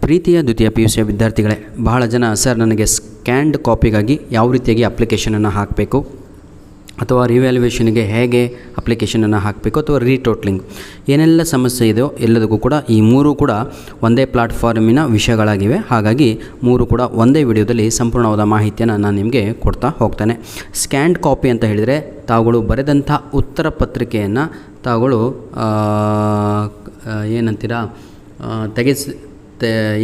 ಪ್ರೀತಿಯ ದ್ವಿತೀಯ PUC ವಿದ್ಯಾರ್ಥಿಗಳೇ, ಬಹಳ ಜನ ಸರ್ ನನಗೆ ಸ್ಕ್ಯಾನ್ಡ್ ಕಾಪಿಗಾಗಿ ಯಾವ ರೀತಿಯಾಗಿ ಅಪ್ಲಿಕೇಶನನ್ನು ಹಾಕಬೇಕು ಅಥವಾ ರಿವ್ಯಾಲ್ಯೂಯೇಷನ್ಗೆ ಹೇಗೆ ಅಪ್ಲಿಕೇಶನನ್ನು ಹಾಕಬೇಕು ಅಥವಾ ರೀಟೋಟ್ಲಿಂಗ್ ಏನೆಲ್ಲ ಸಮಸ್ಯೆ ಇದೆಯೋ ಎಲ್ಲದಕ್ಕೂ ಕೂಡ ಈ ಮೂರು ಕೂಡ ಒಂದೇ ಪ್ಲಾಟ್ಫಾರ್ಮಿನ ವಿಷಯಗಳಾಗಿವೆ. ಹಾಗಾಗಿ ಮೂರು ಕೂಡ ಒಂದೇ ವಿಡಿಯೋದಲ್ಲಿ ಸಂಪೂರ್ಣವಾದ ಮಾಹಿತಿಯನ್ನು ನಾನು ನಿಮಗೆ ಕೊಡ್ತಾ ಹೋಗ್ತೇನೆ. ಸ್ಕ್ಯಾನ್ಡ್ ಕಾಪಿ ಅಂತ ಹೇಳಿದರೆ ತಾವುಗಳು ಬರೆದಂಥ ಉತ್ತರ ಪತ್ರಿಕೆಯನ್ನು ತಾವುಗಳು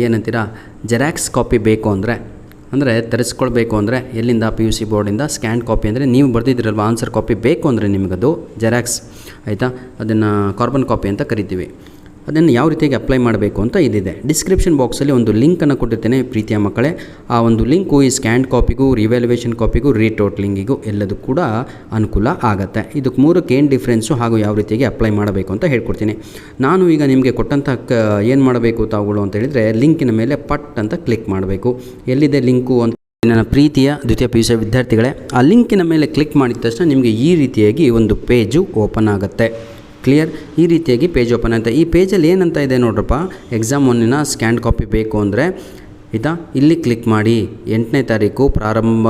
ಏನಂತೀರಾ ಜೆರಾಕ್ಸ್ ಕಾಪಿ ಬೇಕು ಅಂದರೆ ತರಿಸ್ಕೊಳ್ಬೇಕು ಅಂದರೆ ಎಲ್ಲಿಂದ PUC ಬೋರ್ಡಿಂದ ಸ್ಕ್ಯಾನ್ ಕಾಪಿ ಅಂದರೆ ನೀವು ಬರೆದಿದ್ದೀರಲ್ವ ಆನ್ಸರ್ ಕಾಪಿ ಬೇಕು ಅಂದರೆ ನಿಮಗದು ಜೆರಾಕ್ಸ್ ಆಯಿತಾ, ಅದನ್ನು ಕಾರ್ಬನ್ ಕಾಪಿ ಅಂತ ಕರಿತೀವಿ. ಅದನ್ನು ಯಾವ ರೀತಿಯಾಗಿ ಅಪ್ಲೈ ಮಾಡಬೇಕು ಅಂತ ಇದಿದೆ. ಡಿಸ್ಕ್ರಿಪ್ಷನ್ ಬಾಕ್ಸಲ್ಲಿ ಒಂದು ಲಿಂಕನ್ನು ಕೊಟ್ಟಿರ್ತೇನೆ ಪ್ರೀತಿಯ ಮಕ್ಕಳೇ. ಆ ಒಂದು ಲಿಂಕು ಈ ಸ್ಕ್ಯಾನ್ ಕಾಪಿಗೂ ರಿವ್ಯಾಲ್ಯೂಯೇಷನ್ ಕಾಪಿಗೂ ರೀಟೋಟ್ಲಿಂಗಿಗೂ ಎಲ್ಲದೂ ಕೂಡ ಅನುಕೂಲ ಆಗುತ್ತೆ. ಇದಕ್ಕೆ ಮೂರಕ್ಕೆ ಏನು ಡಿಫ್ರೆನ್ಸು ಹಾಗೂ ಯಾವ ರೀತಿಯಾಗಿ ಅಪ್ಲೈ ಮಾಡಬೇಕು ಅಂತ ಹೇಳ್ಕೊಡ್ತೀನಿ. ನಾನು ಈಗ ನಿಮಗೆ ಕೊಟ್ಟಂಥ ಏನು ಮಾಡಬೇಕು ತಾವುಗಳು ಅಂತ ಹೇಳಿದರೆ ಲಿಂಕಿನ ಮೇಲೆ ಪಟ್ ಅಂತ ಕ್ಲಿಕ್ ಮಾಡಬೇಕು. ಎಲ್ಲಿದೆ ಲಿಂಕು ಅಂತ ನನ್ನ ಪ್ರೀತಿಯ ದ್ವಿತೀಯ PUC ವಿದ್ಯಾರ್ಥಿಗಳೇ, ಆ ಲಿಂಕಿನ ಮೇಲೆ ಕ್ಲಿಕ್ ಮಾಡಿದ ತಕ್ಷಣ ನಿಮಗೆ ಈ ರೀತಿಯಾಗಿ ಒಂದು ಪೇಜು ಓಪನ್ ಆಗುತ್ತೆ. ಕ್ಲಿಯರ್? ಈ ರೀತಿಯಾಗಿ ಪೇಜ್ ಓಪನ್ ಆಗುತ್ತೆ. ಈ ಪೇಜಲ್ಲಿ ಏನಂತ ಇದೆ ನೋಡ್ರಪ್ಪ, ಎಕ್ಸಾಮ್ 1ನ ಸ್ಕ್ಯಾನ್ ಕಾಪಿ ಬೇಕು ಅಂದರೆ ಆಯಿತಾ, ಇಲ್ಲಿ ಕ್ಲಿಕ್ ಮಾಡಿ. 8ನೇ ತಾರೀಕು ಪ್ರಾರಂಭ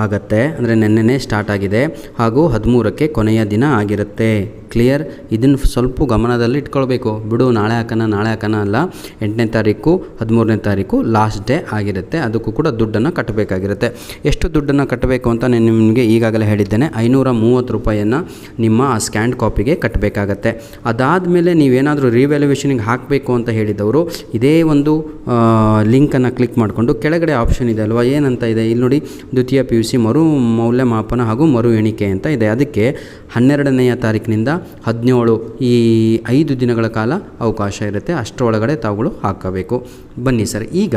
ಆಗುತ್ತೆ ಅಂದರೆ ನೆನ್ನೆನೇ ಸ್ಟಾರ್ಟ್ ಆಗಿದೆ ಹಾಗೂ 13ಕ್ಕೆ ಕೊನೆಯ ದಿನ ಆಗಿರುತ್ತೆ. ಕ್ಲಿಯರ್? ಇದನ್ನು ಸ್ವಲ್ಪ ಗಮನದಲ್ಲಿ ಇಟ್ಕೊಳ್ಬೇಕು. ಬಿಡು ನಾಳೆ ಹಾಕೋಣ ಅಲ್ಲ, 8ನೇ ತಾರೀಕು 13ನೇ ತಾರೀಕು ಲಾಸ್ಟ್ ಡೇ ಆಗಿರುತ್ತೆ. ಅದಕ್ಕೂ ಕೂಡ ದುಡ್ಡನ್ನು ಕಟ್ಟಬೇಕಾಗಿರುತ್ತೆ. ಎಷ್ಟು ದುಡ್ಡನ್ನು ಕಟ್ಟಬೇಕು ಅಂತ ನಾನು ನಿಮಗೆ ಈಗಾಗಲೇ ಹೇಳಿದ್ದೇನೆ. 530 ರೂಪಾಯಿಯನ್ನು ನಿಮ್ಮ ಆ ಸ್ಕ್ಯಾನ್ ಕಾಪಿಗೆ ಕಟ್ಟಬೇಕಾಗತ್ತೆ. ಅದಾದಮೇಲೆ ನೀವೇನಾದರೂ ರಿವ್ಯಾಲ್ಯೂಯೇಷನಿಗೆ ಹಾಕಬೇಕು ಅಂತ ಹೇಳಿದವರು ಇದೇ ಒಂದು ಲಿಂಕನ್ನು ಕ್ಲಿಕ್ ಮಾಡಿಕೊಂಡು ಕೆಳಗಡೆ ಆಪ್ಷನ್ ಇದೆ ಅಲ್ವಾ, ಏನಂತ ಇದೆ ಇಲ್ಲಿ ನೋಡಿ, ದ್ವಿತೀಯ PUC ಮರು ಮೌಲ್ಯಮಾಪನ ಹಾಗೂ ಮರು ಎಣಿಕೆ ಅಂತ ಇದೆ. ಅದಕ್ಕೆ 12ನೇ ತಾರೀಕಿನಿಂದ 17 ಈ 5 ದಿನಗಳ ಕಾಲ ಅವಕಾಶ ಇರುತ್ತೆ. ಅಷ್ಟರೊಳಗಡೆ ತಾವುಗಳು ಹಾಕಬೇಕು. ಬನ್ನಿ ಸರ್, ಈಗ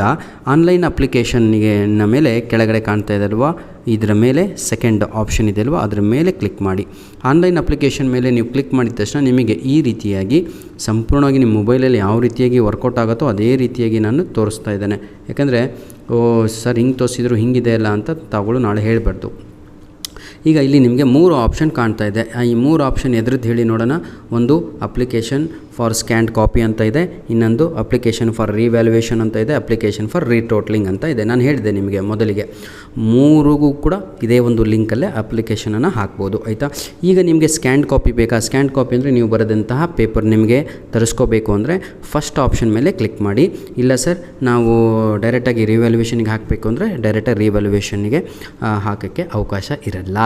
ಆನ್ಲೈನ್ ಅಪ್ಲಿಕೇಶನ್ನಿಗೆ ಮೇಲೆ ಕೆಳಗಡೆ ಕಾಣ್ತಾ ಇದೆ ಅಲ್ವಾ, ಇದರ ಮೇಲೆ ಸೆಕೆಂಡ್ ಆಪ್ಷನ್ ಇದೆ ಅಲ್ವಾ, ಅದರ ಮೇಲೆ ಕ್ಲಿಕ್ ಮಾಡಿ. ಆನ್ಲೈನ್ ಅಪ್ಲಿಕೇಶನ್ ಮೇಲೆ ನೀವು ಕ್ಲಿಕ್ ಮಾಡಿದ ತಕ್ಷಣ ನಿಮಗೆ ಈ ರೀತಿಯಾಗಿ ಸಂಪೂರ್ಣವಾಗಿ ನಿಮ್ಮ ಮೊಬೈಲಲ್ಲಿ ಯಾವ ರೀತಿಯಾಗಿ ವರ್ಕೌಟ್ ಆಗುತ್ತೋ ಅದೇ ರೀತಿಯಾಗಿ ನಾನು ತೋರಿಸ್ತಾ ಇದ್ದೇನೆ. ಯಾಕಂದರೆ ಸರ್ ಹಿಂಗೆ ತೋರಿಸಿದ್ರು ಹಿಂಗಿದೆ ಅಲ್ಲ ಅಂತ ತಾವುಗಳು ನಾಳೆ ಹೇಳಬಾರ್ದು. ಈಗ ಇಲ್ಲಿ ನಿಮಗೆ 3 ಆಪ್ಷನ್ ಕಾಣ್ತಾ ಇದೆ. ಈ 3 ಆಪ್ಷನ್ ಎದ್ರದ್ದು ಹೇಳಿ ನೋಡೋಣ. ಒಂದು ಅಪ್ಲಿಕೇಶನ್ ಫಾರ್ ಸ್ಕ್ಯಾನ್ಡ್ ಕಾಪಿ ಅಂತ ಇದೆ, ಇನ್ನೊಂದು ಅಪ್ಲಿಕೇಶನ್ ಫಾರ್ ರಿವ್ಯಾಲ್ಯೂಯೇಷನ್ ಅಂತ ಇದೆ, ಅಪ್ಲಿಕೇಶನ್ ಫಾರ್ ರೀಟೋಟ್ಲಿಂಗ್ ಅಂತ ಇದೆ. ನಾನು ಹೇಳಿದೆ ನಿಮಗೆ ಮೊದಲಿಗೆ, ಮೂರಿಗೂ ಕೂಡ ಇದೇ ಒಂದು ಲಿಂಕಲ್ಲೇ ಅಪ್ಲಿಕೇಶನನ್ನು ಹಾಕ್ಬೋದು ಆಯಿತಾ. ಈಗ ನಿಮಗೆ ಸ್ಕ್ಯಾನ್ಡ್ ಕಾಪಿ ಬೇಕಾ? ಸ್ಕ್ಯಾನ್ಡ್ ಕಾಪಿ ಅಂದರೆ ನೀವು ಬರೆದಂತಹ ಪೇಪರ್ ನಿಮಗೆ ತರಿಸ್ಕೋಬೇಕು ಅಂದರೆ ಫಸ್ಟ್ ಆಪ್ಷನ್ ಮೇಲೆ ಕ್ಲಿಕ್ ಮಾಡಿ. ಇಲ್ಲ ಸರ್ ನಾವು ಡೈರೆಕ್ಟಾಗಿ ರಿವ್ಯಾಲ್ಯೂಯೇಷನ್ಗೆ ಹಾಕಬೇಕು ಅಂದರೆ ಡೈರೆಕ್ಟಾಗಿ ರಿವ್ಯಾಲ್ಯೂಯೇಷನ್ಗೆ ಹಾಕೋಕ್ಕೆ ಅವಕಾಶ ಇರಲ್ಲ.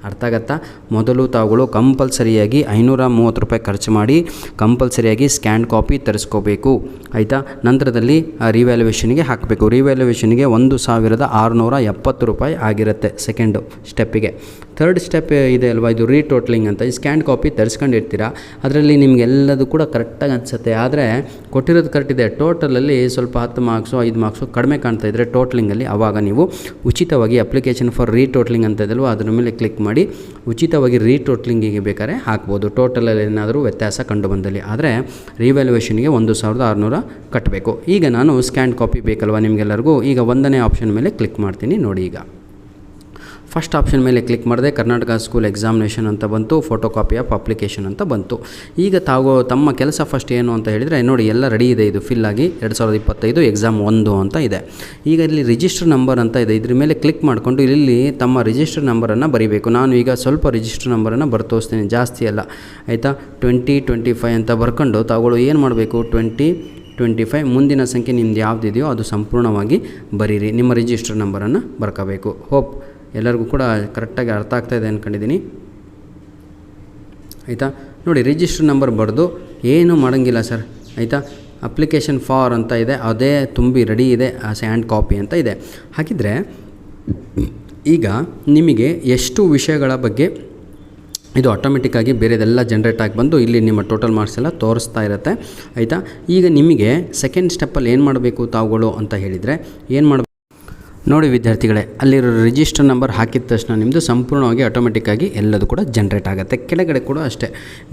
ಅರ್ಥ ಆಗುತ್ತಾ? ಮೊದಲು ತಾವುಗಳು ಕಂಪಲ್ಸರಿಯಾಗಿ 530 ರೂಪಾಯಿ ಖರ್ಚು ಮಾಡಿ ಕಂಪಲ್ಸರಿಯಾಗಿ ಸ್ಕ್ಯಾನ್ ಕಾಪಿ ತರಿಸ್ಕೋಬೇಕು ಆಯಿತಾ. ನಂತರದಲ್ಲಿ ರಿವ್ಯಾಲ್ಯೂಯೇಷನ್ಗೆ ಹಾಕಬೇಕು. ರಿವ್ಯಾಲ್ಯೂಯೇಷನ್ಗೆ 1670 ರೂಪಾಯಿ ಆಗಿರುತ್ತೆ ಸೆಕೆಂಡು ಸ್ಟೆಪ್ಪಿಗೆ. ಥರ್ಡ್ ಸ್ಟೆಪ್ ಇದೆ ಅಲ್ವಾ, ಇದು ರೀಟೋಟ್ಲಿಂಗ್ ಅಂತ. ಈ ಸ್ಕ್ಯಾನ್ ಕಾಪಿ ತರಿಸ್ಕೊಂಡಿರ್ತೀರ, ಅದರಲ್ಲಿ ನಿಮಗೆಲ್ಲದು ಕೂಡ ಕರೆಕ್ಟಾಗಿ ಅನಿಸುತ್ತೆ. ಆದರೆ ಕೊಟ್ಟಿರೋದು ಕರೆಕ್ಟ್ ಇದೆ, ಟೋಟಲಲ್ಲಿ ಸ್ವಲ್ಪ 10 ಮಾರ್ಕ್ಸು 5 ಮಾರ್ಕ್ಸು ಕಡಿಮೆ ಕಾಣ್ತಾ ಇದ್ದರೆ ಟೋಟ್ಲಿಂಗಲ್ಲಿ, ಆವಾಗ ನೀವು ಉಚಿತವಾಗಿ ಅಪ್ಲಿಕೇಶನ್ ಫಾರ್ ರೀಟೋಟ್ಲಿಂಗ್ ಅಂತ ಇದಲ್ವ ಅದರ ಮೇಲೆ ಕ್ಲಿಕ್ ಮಾಡಿ ಉಚಿತವಾಗಿ ರೀಟೋಟ್ಲಿಂಗಿಗೆ ಬೇಕಾದ್ರೆ ಹಾಕ್ಬೋದು. ಟೋಟಲಲ್ಲಿ ಏನಾದರೂ ವ್ಯತ್ಯಾಸ ಕಂಡು ಬಂದಲ್ಲಿ. ಆದರೆ ರಿವ್ಯಾಲ್ಯೂಯೇಷನ್ಗೆ 1600 ಕಟ್ಟಬೇಕು. ಈಗ ನಾನು ಸ್ಕ್ಯಾನ್ ಕಾಪಿ ಬೇಕಲ್ವ ನಿಮಗೆಲ್ಲರಿಗೂ. ಈಗ 1ನೇ ಆಪ್ಷನ್ ಮೇಲೆ ಕ್ಲಿಕ್ ಮಾಡ್ತೀನಿ ನೋಡಿ. ಈಗ ಫಸ್ಟ್ ಆಪ್ಷನ್ ಮೇಲೆ ಕ್ಲಿಕ್ ಮಾಡಿದೆ, ಕರ್ನಾಟಕ ಸ್ಕೂಲ್ ಎಕ್ಸಾಮಿನೇಷನ್ ಅಂತ ಬಂತು, ಫೋಟೋ ಕಾಪಿ ಆಫ್ ಅಪ್ಲಿಕೇಶನ್ ಅಂತ ಬಂತು. ಈಗ ತಮ್ಮ ಕೆಲಸ ಫಸ್ಟ್ ಏನು ಅಂತ ಹೇಳಿದರೆ ನೋಡಿ, ಎಲ್ಲ ರೆಡಿ ಇದೆ, ಇದು ಫಿಲ್ ಆಗಿ 2025 ಎಕ್ಸಾಮ್ 1 ಅಂತ ಇದೆ. ಈಗ ಇಲ್ಲಿ ರಿಜಿಸ್ಟರ್ ನಂಬರ್ ಅಂತ ಇದೆ, ಇದ್ರ ಮೇಲೆ ಕ್ಲಿಕ್ ಮಾಡಿಕೊಂಡು ಇಲ್ಲಿ ತಮ್ಮ ರಿಜಿಸ್ಟರ್ ನಂಬರನ್ನು ಬರೀಬೇಕು. ನಾನು ಈಗ ಸ್ವಲ್ಪ ರಿಜಿಸ್ಟರ್ ನಂಬರನ್ನು ತೋರಿಸ್ತೀನಿ, ಜಾಸ್ತಿ ಅಲ್ಲ ಆಯಿತಾ. 2025 ಅಂತ ಬರ್ಕೊಂಡು ತಾವುಗಳು ಏನು ಮಾಡಬೇಕು, 2025 ಮುಂದಿನ ಸಂಖ್ಯೆ ನಿಮ್ದು ಯಾವುದಿದೆಯೋ ಅದು ಸಂಪೂರ್ಣವಾಗಿ ಬರೀರಿ. ನಿಮ್ಮ ರಿಜಿಸ್ಟರ್ ನಂಬರನ್ನು ಬರ್ಕೋಬೇಕು. ಹೋಪ್ ಎಲ್ಲರಿಗೂ ಕೂಡ ಕರೆಕ್ಟಾಗಿ ಅರ್ಥ ಆಗ್ತಾಯಿದೆ ಅಂದ್ಕೊಂಡಿದ್ದೀನಿ ಆಯಿತಾ. ನೋಡಿ, ರಿಜಿಸ್ಟರ್ ನಂಬರ್ ಬರೆದು ಏನೂ ಮಾಡೋಂಗಿಲ್ಲ ಸರ್ ಆಯಿತಾ. ಅಪ್ಲಿಕೇಶನ್ ಫಾರ್ ಅಂತ ಇದೆ, ಅದೇ ತುಂಬಿ ರೆಡಿ ಇದೆ, ಸ್ಕ್ಯಾನ್ ಕಾಪಿ ಅಂತ ಇದೆ. ಹಾಗಿದ್ದರೆ ಈಗ ನಿಮಗೆ ಎಷ್ಟು ವಿಷಯಗಳ ಬಗ್ಗೆ ಇದು ಆಟೋಮೆಟಿಕ್ಕಾಗಿ ಬೇರೆದೆಲ್ಲ ಜನ್ರೇಟ್ ಆಗಿ ಬಂದು ಇಲ್ಲಿ ನಿಮ್ಮ ಟೋಟಲ್ ಮಾರ್ಕ್ಸ್ ಎಲ್ಲ ತೋರಿಸ್ತಾ ಇರುತ್ತೆ ಆಯಿತಾ. ಈಗ ನಿಮಗೆ ಸೆಕೆಂಡ್ ಸ್ಟೆಪ್ಪಲ್ಲಿ ಏನು ಮಾಡಬೇಕು ತಾವುಗಳು ಅಂತ ಹೇಳಿದರೆ ಏನು ಮಾಡಬೇಕು ನೋಡಿ ವಿದ್ಯಾರ್ಥಿಗಳೇ, ಅಲ್ಲಿರೋ ರಿಜಿಸ್ಟರ್ ನಂಬರ್ ಹಾಕಿದ ತಕ್ಷಣ ನಿಮ್ಮದು ಸಂಪೂರ್ಣವಾಗಿ ಆಟೋಮೆಟಿಕ್ಕಾಗಿ ಎಲ್ಲದು ಕೂಡ ಜನ್ರೇಟ್ ಆಗುತ್ತೆ. ಕೆಳಗಡೆ ಕೂಡ ಅಷ್ಟೇ,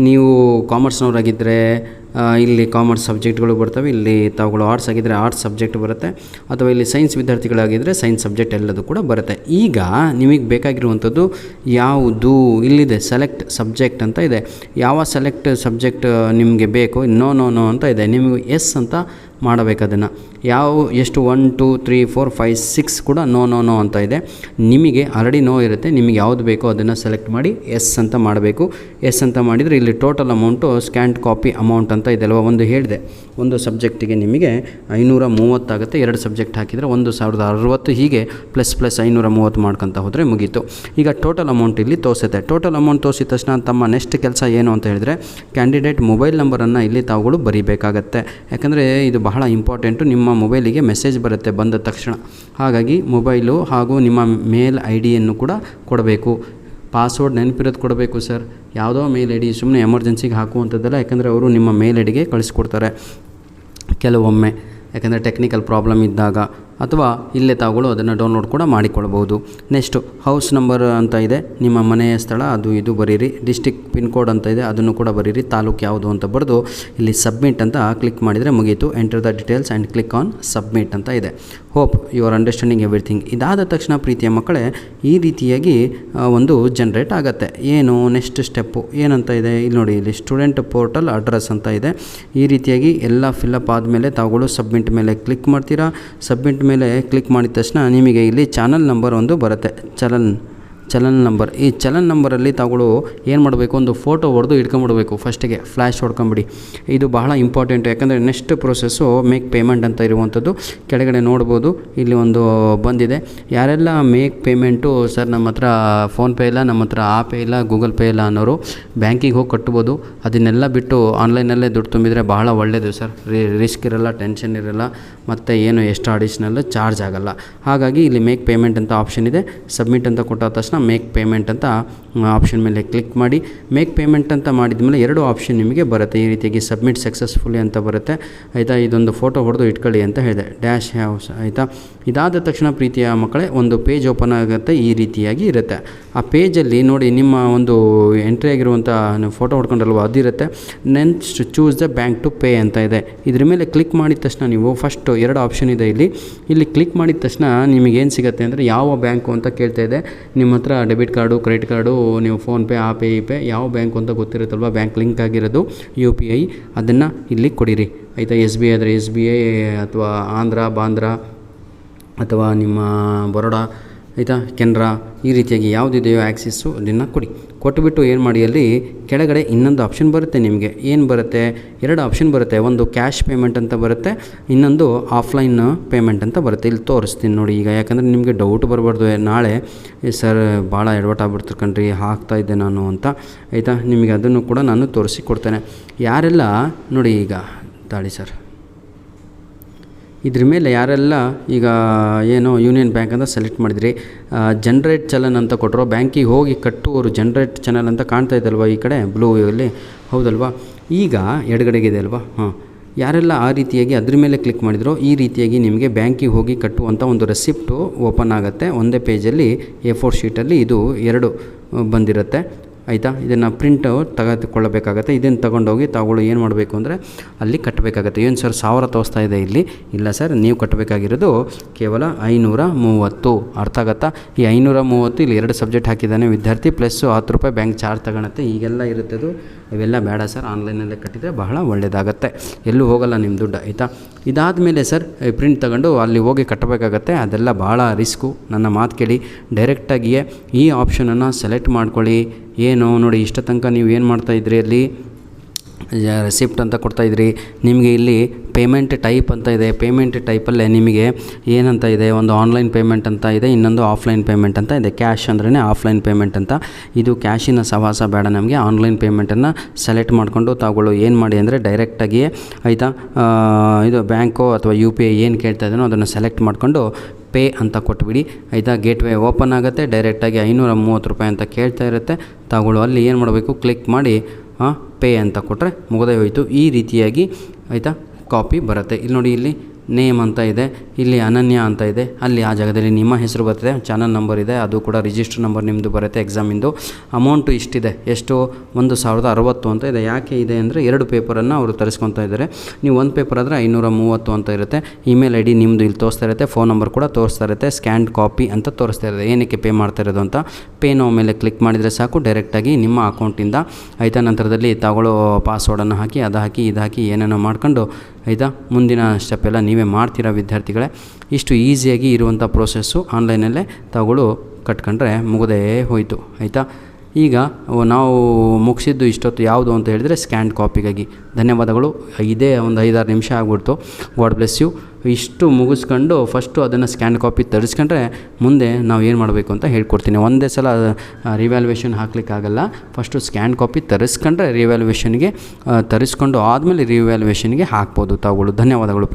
ನೀವು ಕಾಮರ್ಸ್ನವರಾಗಿದ್ದರೆ ಇಲ್ಲಿ ಕಾಮರ್ಸ್ ಸಬ್ಜೆಕ್ಟ್ಗಳು ಬರ್ತವೆ, ಇಲ್ಲಿ ತಾವುಗಳು ಆರ್ಟ್ಸ್ ಆಗಿದ್ದರೆ ಆರ್ಟ್ಸ್ ಸಬ್ಜೆಕ್ಟ್ ಬರುತ್ತೆ, ಅಥವಾ ಇಲ್ಲಿ ಸೈನ್ಸ್ ವಿದ್ಯಾರ್ಥಿಗಳಾಗಿದ್ದರೆ ಸೈನ್ಸ್ ಸಬ್ಜೆಕ್ಟ್ ಎಲ್ಲದು ಕೂಡ ಬರುತ್ತೆ. ಈಗ ನಿಮಗೆ ಬೇಕಾಗಿರುವಂಥದ್ದು ಯಾವುದು ಇಲ್ಲಿದೆ, ಸೆಲೆಕ್ಟ್ ಸಬ್ಜೆಕ್ಟ್ ಅಂತ ಇದೆ. ಯಾವ ಸೆಲೆಕ್ಟ್ ಸಬ್ಜೆಕ್ಟ್ ನಿಮಗೆ ಬೇಕು, ನೋ ಅಂತ ಇದೆ. ನಿಮಗೆ ಎಸ್ ಅಂತ ಮಾಡಬೇಕು ಅದನ್ನು. ಎಷ್ಟು 1 2 3 4 5 6 ಕೂಡ ನೋ ಅಂತ ಇದೆ. ನಿಮಗೆ ಆಲ್ರೆಡಿ ನೋ ಇರುತ್ತೆ, ನಿಮಗೆ ಯಾವುದು ಬೇಕೋ ಅದನ್ನು ಸೆಲೆಕ್ಟ್ ಮಾಡಿ ಎಸ್ ಅಂತ ಮಾಡಬೇಕು. ಎಸ್ ಅಂತ ಮಾಡಿದರೆ ಇಲ್ಲಿ total amount scan copy amount ಅಂತ ಇದೆ ಅಲ್ವಾ, ಒಂದು ಹೇಳಿದೆ, ಒಂದು ಸಬ್ಜೆಕ್ಟಿಗೆ ನಿಮಗೆ 530 ಆಗುತ್ತೆ. 2 ಸಬ್ಜೆಕ್ಟ್ ಹಾಕಿದರೆ 1060, ಹೀಗೆ ಪ್ಲಸ್ 530 ಮಾಡ್ಕೊತ ಹೋದರೆ ಮುಗೀತು. ಈಗ ಟೋಟಲ್ ಅಮೌಂಟ್ ಇಲ್ಲಿ ತೋರಿಸುತ್ತೆ. ಟೋಟಲ್ ಅಮೌಂಟ್ ತೋರಿಸಿದ ತಕ್ಷಣ ತಮ್ಮ ನೆಕ್ಸ್ಟ್ ಕೆಲಸ ಏನು ಅಂತ ಹೇಳಿದರೆ ಕ್ಯಾಂಡಿಡೇಟ್ ಮೊಬೈಲ್ ನಂಬರನ್ನು ಇಲ್ಲಿ ತಾವುಗಳು ಬರೀಬೇಕಾಗತ್ತೆ. ಯಾಕಂದರೆ ಇದು ಬಹಳ ಇಂಪಾರ್ಟೆಂಟು. ನಿಮ್ಮ ಮೊಬೈಲಿಗೆ ಮೆಸೇಜ್ ಬರುತ್ತೆ ಬಂದ ತಕ್ಷಣ, ಹಾಗಾಗಿ ಮೊಬೈಲು ಹಾಗೂ ನಿಮ್ಮ ಮೇಲ್ ID ಕೂಡ ಕೊಡಬೇಕು. ಪಾಸ್ವರ್ಡ್ ನೆನಪಿರೋದು ಕೊಡಬೇಕು ಸರ್. ಯಾವುದೋ ಮೇಲ್ ID ಸುಮ್ಮನೆ ಎಮರ್ಜೆನ್ಸಿಗೆ ಹಾಕುವಂಥದ್ದಲ್ಲ, ಯಾಕಂದರೆ ಅವರು ನಿಮ್ಮ ಮೇಲ್ IDಗೆ ಕಳಿಸ್ಕೊಡ್ತಾರೆ ಕೆಲವೊಮ್ಮೆ, ಯಾಕಂದರೆ ಟೆಕ್ನಿಕಲ್ ಪ್ರಾಬ್ಲಮ್ ಇದ್ದಾಗ, ಅಥವಾ ಇಲ್ಲೇ ತಾವುಗಳು ಅದನ್ನು ಡೌನ್ಲೋಡ್ ಕೂಡ ಮಾಡಿಕೊಳ್ಬೋದು. ನೆಕ್ಸ್ಟು ಹೌಸ್ ನಂಬರ್ ಅಂತ ಇದೆ, ನಿಮ್ಮ ಮನೆಯ ಸ್ಥಳ ಅದು ಇದು ಬರೀರಿ. ಡಿಸ್ಟಿಕ್ ಪಿನ್ ಕೋಡ್ ಅಂತ ಇದೆ, ಅದನ್ನು ಕೂಡ ಬರೀರಿ. ತಾಲೂಕು ಯಾವುದು ಅಂತ ಬರೆದು ಇಲ್ಲಿ ಸಬ್ಮಿಟ್ ಅಂತ ಕ್ಲಿಕ್ ಮಾಡಿದರೆ ಮುಗೀತು. Enter the details and click on submit ಅಂತ ಇದೆ. Hope you are understanding everything. ಇದಾದ ತಕ್ಷಣ ಪ್ರೀತಿಯ ಮಕ್ಕಳೇ ಈ ರೀತಿಯಾಗಿ ಒಂದು ಜನ್ರೇಟ್ ಆಗುತ್ತೆ. ಏನು ನೆಕ್ಸ್ಟ್ ಸ್ಟೆಪ್ಪು ಏನಂತ ಇದೆ ಇಲ್ಲಿ ನೋಡಿ, ಇಲ್ಲಿ ಸ್ಟೂಡೆಂಟ್ ಪೋರ್ಟಲ್ ಅಡ್ರೆಸ್ ಅಂತ ಇದೆ. ಈ ರೀತಿಯಾಗಿ ಎಲ್ಲ ಫಿಲಪ್ ಆದಮೇಲೆ ತಾವುಗಳು ಸಬ್ಮಿಟ್ ಮೇಲೆ ಕ್ಲಿಕ್ ಮಾಡ್ತೀರಾ. ಸಬ್ಮಿಟ್ ಮೇಲೆ ಕ್ಲಿಕ್ ಮಾಡಿದ ತಕ್ಷಣ ನಿಮಗೆ ಇಲ್ಲಿ ಚಾನಲ್ ನಂಬರ್ ಒಂದು ಬರುತ್ತೆ, ಚಲನ್ ನಂಬರ್. ಈ ಚಲನ್ ನಂಬರಲ್ಲಿ ತಾವುಗಳು ಏನು ಮಾಡಬೇಕು, ಒಂದು ಫೋಟೋ ಹೊಡೆದು ಇಟ್ಕೊಂಬಿಡ್ಬೇಕು. ಫಸ್ಟಿಗೆ ಫ್ಲ್ಯಾಶ್ ಹೊಡ್ಕೊಂಬಿಡಿ. ಇದು ಬಹಳ ಇಂಪಾರ್ಟೆಂಟು, ಯಾಕಂದರೆ ನೆಕ್ಸ್ಟ್ ಪ್ರೊಸೆಸ್ಸು ಮೇಕ್ ಪೇಮೆಂಟ್ ಅಂತ ಇರುವಂಥದ್ದು. ಕೆಳಗಡೆ ನೋಡ್ಬೋದು, ಇಲ್ಲಿ ಒಂದು ಬಂದಿದೆ. ಯಾರೆಲ್ಲ ಮೇಕ್ ಪೇಮೆಂಟು ಸರ್ ನಮ್ಮ ಹತ್ರ ಫೋನ್ಪೇ ಇಲ್ಲ, ನಮ್ಮ ಹತ್ರ ಆಪೇ ಇಲ್ಲ, ಗೂಗಲ್ ಪೇ ಇಲ್ಲ ಅನ್ನೋರು ಬ್ಯಾಂಕಿಗೆ ಹೋಗಿ ಕಟ್ಬೋದು. ಅದನ್ನೆಲ್ಲ ಬಿಟ್ಟು ಆನ್ಲೈನಲ್ಲೇ ದುಡ್ಡು ತುಂಬಿದರೆ ಬಹಳ ಒಳ್ಳೆಯದು ಸರ್. ರಿಸ್ಕ್ ಇರಲ್ಲ, ಟೆನ್ಷನ್ ಇರಲ್ಲ, ಮತ್ತು ಏನು ಎಕ್ಸ್ಟ್ರಾ ಅಡಿಷ್ನಲ್ ಚಾರ್ಜ್ ಆಗೋಲ್ಲ. ಹಾಗಾಗಿ ಇಲ್ಲಿ ಮೇಕ್ ಪೇಮೆಂಟ್ ಅಂತ ಆಪ್ಷನ್ ಇದೆ. ಸಬ್ಮಿಟ್ ಅಂತ ಕೊಟ್ಟ ತಕ್ಷಣ ಮೇಕ್ ಪೇಮೆಂಟ್ ಅಂತ ಆಪ್ಷನ್ ಮೇಲೆ ಕ್ಲಿಕ್ ಮಾಡಿ. ಮೇಕ್ ಪೇಮೆಂಟ್ ಅಂತ ಮಾಡಿದ ಮೇಲೆ 2 ಆಪ್ಷನ್ ನಿಮಗೆ ಬರುತ್ತೆ. ಈ ರೀತಿಯಾಗಿ ಸಬ್ಮಿಟ್ ಸಕ್ಸಸ್ಫುಲಿ ಅಂತ ಬರುತ್ತೆ, ಆಯಿತಾ. ಇದೊಂದು ಫೋಟೋ ಹೊಡೆದು ಇಟ್ಕೊಳ್ಳಿ ಅಂತ ಹೇಳಿದೆ, ಡ್ಯಾಶ್ ಹೌಸ್, ಆಯಿತಾ. ಇದಾದ ತಕ್ಷಣ ಪ್ರೀತಿಯ ಮಕ್ಕಳೇ ಒಂದು ಪೇಜ್ ಓಪನ್ ಆಗುತ್ತೆ. ಈ ರೀತಿಯಾಗಿ ಇರುತ್ತೆ. ಆ ಪೇಜಲ್ಲಿ ನೋಡಿ ನಿಮ್ಮ ಒಂದು ಎಂಟ್ರಿ ಆಗಿರುವಂಥ ಫೋಟೋ ಹೊಡ್ಕೊಂಡ್ರಲ್ವ ಅದಿರುತ್ತೆ. Next choose the bank to pay ಅಂತ ಇದೆ. ಇದ್ರ ಮೇಲೆ ಕ್ಲಿಕ್ ಮಾಡಿದ ತಕ್ಷಣ ನೀವು ಫಸ್ಟ್ 2 ಆಪ್ಷನ್ ಇದೆ ಇಲ್ಲಿ ಕ್ಲಿಕ್ ಮಾಡಿದ ತಕ್ಷಣ ನಿಮಗೇನು ಸಿಗುತ್ತೆ ಅಂದರೆ ಯಾವ ಬ್ಯಾಂಕು ಅಂತ ಕೇಳ್ತಾ ಇದೆ. ನಿಮ್ಮ ಹತ್ರ ಡೆಬಿಟ್ ಕಾರ್ಡು, ಕ್ರೆಡಿಟ್ ಕಾರ್ಡು, ನೀವು ಫೋನ್ಪೇ, ಆಪೇ, ಇಪೇ ಯಾವ ಬ್ಯಾಂಕು ಅಂತ ಗೊತ್ತಿರುತ್ತಲ್ವ, ಬ್ಯಾಂಕ್ ಲಿಂಕ್ ಆಗಿರೋದು UPI, ಅದನ್ನು ಇಲ್ಲಿ ಕೊಡಿರಿ, ಆಯಿತಾ. SBI ಆದರೆ SBI, ಅಥವಾ ಬಾಂಧ್ರ ಅಥವಾ ನಿಮ್ಮ ಬರೋಡಾ, ಆಯಿತಾ, ಕೆನರಾ, ಈ ರೀತಿಯಾಗಿ ಯಾವುದಿದೆಯೋ ಆ್ಯಕ್ಸಿಸ್ಸು ಅದನ್ನು ಕೊಟ್ಟುಬಿಟ್ಟು ಏನು ಮಾಡಿ, ಅಲ್ಲಿ ಕೆಳಗಡೆ ಇನ್ನೊಂದು ಆಪ್ಷನ್ ಬರುತ್ತೆ. ನಿಮಗೆ ಏನು ಬರುತ್ತೆ, 2 ಆಪ್ಷನ್ ಬರುತ್ತೆ. ಒಂದು ಕ್ಯಾಶ್ ಪೇಮೆಂಟ್ ಅಂತ ಬರುತ್ತೆ, ಇನ್ನೊಂದು ಆಫ್ಲೈನ್ ಪೇಮೆಂಟ್ ಅಂತ ಬರುತ್ತೆ. ಇಲ್ಲಿ ತೋರಿಸ್ತೀನಿ ನೋಡಿ ಈಗ, ಯಾಕಂದರೆ ನಿಮಗೆ ಡೌಟ್ ಬರಬಾರ್ದು ನಾಳೆ ಸರ್ ಭಾಳ ಎಡವಟ್ಟಾಗ್ಬಿಡ್ತಾರೆ ಕಣ್ರಿ ಹಾಕ್ತಾಯಿದ್ದೆ ನಾನು ಅಂತ, ಆಯಿತಾ. ನಿಮಗೆ ಅದನ್ನು ಕೂಡ ನಾನು ತೋರಿಸಿ ಕೊಡ್ತೇನೆ. ಯಾರೆಲ್ಲ ನೋಡಿ ಈಗ ತಾಳಿ ಸರ್, ಇದ್ರ ಮೇಲೆ ಯಾರೆಲ್ಲ ಈಗ ಏನು ಯೂನಿಯನ್ ಬ್ಯಾಂಕ್ ಅಂತ ಸೆಲೆಕ್ಟ್ ಮಾಡಿದ್ರಿ, ಜನ್ರೇಟ್ ಚಲನ್ ಅಂತ ಕೊಟ್ಟರು, ಬ್ಯಾಂಕಿಗೆ ಹೋಗಿ ಕಟ್ಟುವವರು ಜನ್ರೇಟ್ ಚಾನಲ್ ಅಂತ ಕಾಣ್ತಾ ಇದ್ದಲ್ವ ಈ ಕಡೆ ಬ್ಲೂ ಇಲ್ಲಿ, ಹೌದಲ್ವಾ. ಈಗ ಎಡಗಡೆಗಿದೆ ಅಲ್ವಾ, ಯಾರೆಲ್ಲ ಆ ರೀತಿಯಾಗಿ ಅದ್ರ ಮೇಲೆ ಕ್ಲಿಕ್ ಮಾಡಿದ್ರೋ ಈ ರೀತಿಯಾಗಿ ನಿಮಗೆ ಬ್ಯಾಂಕಿಗೆ ಹೋಗಿ ಕಟ್ಟುವಂಥ ಒಂದು ರೆಸಿಪ್ಟು ಓಪನ್ ಆಗುತ್ತೆ. ಒಂದೇ ಪೇಜಲ್ಲಿ A4 ಶೀಟಲ್ಲಿ ಇದು 2 ಬಂದಿರುತ್ತೆ, ಆಯಿತಾ. ಇದನ್ನು ಪ್ರಿಂಟ್ ತೆಗೆದುಕೊಳ್ಳಬೇಕಾಗತ್ತೆ. ಇದನ್ನು ತೊಗೊಂಡೋಗಿ ತಾವುಗಳು ಏನು ಮಾಡಬೇಕು ಅಂದರೆ ಅಲ್ಲಿ ಕಟ್ಟಬೇಕಾಗತ್ತೆ. ಏನು ಸರ್ 1000 ತೋರಿಸ್ತಾ ಇದೆ ಇಲ್ಲಿ, ಇಲ್ಲ ಸರ್, ನೀವು ಕಟ್ಟಬೇಕಾಗಿರೋದು ಕೇವಲ 530. ಅರ್ಥ ಆಗುತ್ತಾ. ಈ 530 ಇಲ್ಲಿ 2 ಸಬ್ಜೆಕ್ಟ್ ಹಾಕಿದ್ದಾನೆ ವಿದ್ಯಾರ್ಥಿ, ಪ್ಲಸ್ 10 ರೂಪಾಯಿ ಬ್ಯಾಂಕ್ ಚಾರ್ಜ್ ತಗೊಳುತ್ತೆ. ಈಗೆಲ್ಲ ಇರುತ್ತದು, ಇವೆಲ್ಲ ಬೇಡ ಸರ್, ಆನ್ಲೈನಲ್ಲೇ ಕಟ್ಟಿದರೆ ಬಹಳ ಒಳ್ಳೆಯದಾಗತ್ತೆ, ಎಲ್ಲೂ ಹೋಗಲ್ಲ ನಿಮ್ಮ ದುಡ್ಡು, ಆಯಿತಾ. ಇದಾದ ಮೇಲೆ ಸರ್ ಪ್ರಿಂಟ್ ತಗೊಂಡು ಅಲ್ಲಿ ಹೋಗಿ ಕಟ್ಟಬೇಕಾಗತ್ತೆ, ಅದೆಲ್ಲ ಭಾಳ ರಿಸ್ಕು. ನನ್ನ ಮಾತು ಕೇಳಿ, ಡೈರೆಕ್ಟಾಗಿಯೇ ಈ ಆಪ್ಷನನ್ನು ಸೆಲೆಕ್ಟ್ ಮಾಡ್ಕೊಳ್ಳಿ. ಏನು ನೋಡಿ, ಇಷ್ಟ ತನಕ ನೀವು ಏನು ಮಾಡ್ತಾಯಿದ್ರಿ, ಅಲ್ಲಿ ರೆಸಿಪ್ಟ್ ಅಂತ ಕೊಡ್ತಾಯಿದ್ರಿ. ನಿಮಗೆ ಇಲ್ಲಿ ಪೇಮೆಂಟ್ ಟೈಪ್ ಅಂತ ಇದೆ. ಪೇಮೆಂಟ್ ಟೈಪಲ್ಲೇ ನಿಮಗೆ ಏನಂತ ಇದೆ, ಒಂದು ಆನ್ಲೈನ್ ಪೇಮೆಂಟ್ ಅಂತ ಇದೆ, ಇನ್ನೊಂದು ಆಫ್ಲೈನ್ ಪೇಮೆಂಟ್ ಅಂತ ಇದೆ. ಕ್ಯಾಶ್ ಅಂದ್ರೇ ಆಫ್ಲೈನ್ ಪೇಮೆಂಟ್ ಅಂತ. ಇದು ಕ್ಯಾಶಿನ ಸಹವಾಸ ಬೇಡ ನಮಗೆ. ಆನ್ಲೈನ್ ಪೇಮೆಂಟನ್ನು ಸೆಲೆಕ್ಟ್ ಮಾಡಿಕೊಂಡು ತಾವುಗಳು ಏನು ಮಾಡಿ ಅಂದರೆ ಡೈರೆಕ್ಟಾಗಿಯೇ, ಆಯಿತಾ, ಇದು ಬ್ಯಾಂಕು ಅಥವಾ UPI ಏನು ಕೇಳ್ತಾ ಇದ್ದಾನೋ ಅದನ್ನು ಸೆಲೆಕ್ಟ್ ಮಾಡಿಕೊಂಡು ಪೇ ಅಂತ ಕೊಟ್ಬಿಡಿ, ಆಯಿತಾ. ಗೇಟ್ವೇ ಓಪನ್ ಆಗುತ್ತೆ. ಡೈರೆಕ್ಟಾಗಿ 530 ರೂಪಾಯಿ ಅಂತ ಕೇಳ್ತಾ ಇರುತ್ತೆ. ತಾವುಗಳು ಅಲ್ಲಿ ಏನು ಮಾಡಬೇಕು, ಕ್ಲಿಕ್ ಮಾಡಿ ಪೇ ಅಂತ ಕೊಟ್ಟರೆ ಮುಗಿದೇ ಹೋಯಿತು. ಈ ರೀತಿಯಾಗಿ, ಆಯಿತಾ, ಕಾಪಿ ಬರುತ್ತೆ. ಇಲ್ಲಿ ನೋಡಿ, ಇಲ್ಲಿ ನೇಮ್ ಅಂತ ಇದೆ, ಇಲ್ಲಿ ಅನನ್ಯ ಅಂತ ಇದೆ, ಅಲ್ಲಿ ಆ ಜಾಗದಲ್ಲಿ ನಿಮ್ಮ ಹೆಸರು ಬರ್ತದೆ, ಚಾನಲ್ ನಂಬರ್ ಇದೆ, ಅದು ಕೂಡ ರಿಜಿಸ್ಟರ್ ನಂಬರ್ ನಿಮ್ಮದು ಬರುತ್ತೆ ಎಕ್ಸಾಮಿಂದು. ಅಮೌಂಟು ಇಷ್ಟಿದೆ, ಎಷ್ಟು 1060 ಅಂತ ಇದೆ. ಯಾಕೆ ಇದೆ ಅಂದರೆ 2 ಪೇಪರನ್ನು ಅವರು ತರಿಸ್ಕೊತಾ ಇದ್ದಾರೆ. ನೀವು ಒಂದು ಪೇಪರ್ ಆದರೆ 530 ಅಂತ ಇರುತ್ತೆ. ಇಮೇಲ್ ID ನಿಮ್ಮದು ಇಲ್ಲಿ ತೋರಿಸ್ತಾ ಇರುತ್ತೆ, ಫೋನ್ ನಂಬರ್ ಕೂಡ ತೋರಿಸ್ತಾ ಇರುತ್ತೆ, ಸ್ಕ್ಯಾನ್ಡ್ ಕಾಪಿ ಅಂತ ತೋರಿಸ್ತಾ ಇರುತ್ತೆ. ಏನಕ್ಕೆ ಪೇ ಮಾಡ್ತಾ ಇರೋದು ಅಂತ. ಪೇ ನೋ ಮೇಲೆ ಕ್ಲಿಕ್ ಮಾಡಿದರೆ ಸಾಕು, ಡೈರೆಕ್ಟಾಗಿ ನಿಮ್ಮ ಅಕೌಂಟಿಂದ, ಆಯಿತಾ. ನಂತರದಲ್ಲಿ ತಗೊಳ್ಳೋ ಪಾಸ್ವರ್ಡನ್ನು ಹಾಕಿ, ಅದು ಹಾಕಿ, ಇದು ಹಾಕಿ ಏನೇನೋ ಮಾಡ್ಕೊಂಡು ಆಯಿತಾ. ಮುಂದಿನ ಸ್ಟೆಪ್ ಎಲ್ಲ ನೀವೇ ಮಾಡ್ತೀರಾ ವಿದ್ಯಾರ್ಥಿಗಳೇ. ಇಷ್ಟು ಈಸಿಯಾಗಿ ಇರುವಂಥ ಪ್ರೋಸೆಸ್ಸು ಆನ್ಲೈನಲ್ಲೇ ತಾವುಗಳು ಕಟ್ಕೊಂಡ್ರೆ ಮುಗದೇ ಹೋಯಿತು, ಆಯಿತಾ. ಈಗ ನಾವು ಮುಗಿಸಿದ್ದು ಇಷ್ಟೊತ್ತು ಯಾವುದು ಅಂತ ಹೇಳಿದರೆ ಸ್ಕ್ಯಾನ್ ಕಾಪಿಗಾಗಿ. ಧನ್ಯವಾದಗಳು. ಇದೇ ಒಂದು 5-6 ನಿಮಿಷ ಆಗ್ಬಿಡ್ತು. God bless you. ಇಷ್ಟು ಮುಗಿಸ್ಕೊಂಡು ಫಸ್ಟು ಅದನ್ನು ಸ್ಕ್ಯಾನ್ ಕಾಪಿ ತರಿಸ್ಕೊಂಡ್ರೆ ಮುಂದೆ ನಾವು ಏನು ಮಾಡಬೇಕು ಅಂತ ಹೇಳ್ಕೊಡ್ತೀನಿ. ಒಂದೇ ಸಲ ರಿವ್ಯಾಲ್ಯೂಯೇಷನ್ ಹಾಕ್ಲಿಕ್ಕಾಗಲ್ಲ. ಫಸ್ಟು ಸ್ಕ್ಯಾನ್ ಕಾಪಿ ತರಿಸ್ಕೊಂಡ್ರೆ ರಿವ್ಯಾಲ್ಯೂಯೇಷನ್ಗೆ ತರಿಸ್ಕೊಂಡು ಆದಮೇಲೆ ರಿವ್ಯಾಲ್ಯೂಯೇಷನ್ಗೆ ಹಾಕ್ಬೋದು ತಾವುಗಳು. ಧನ್ಯವಾದಗಳು.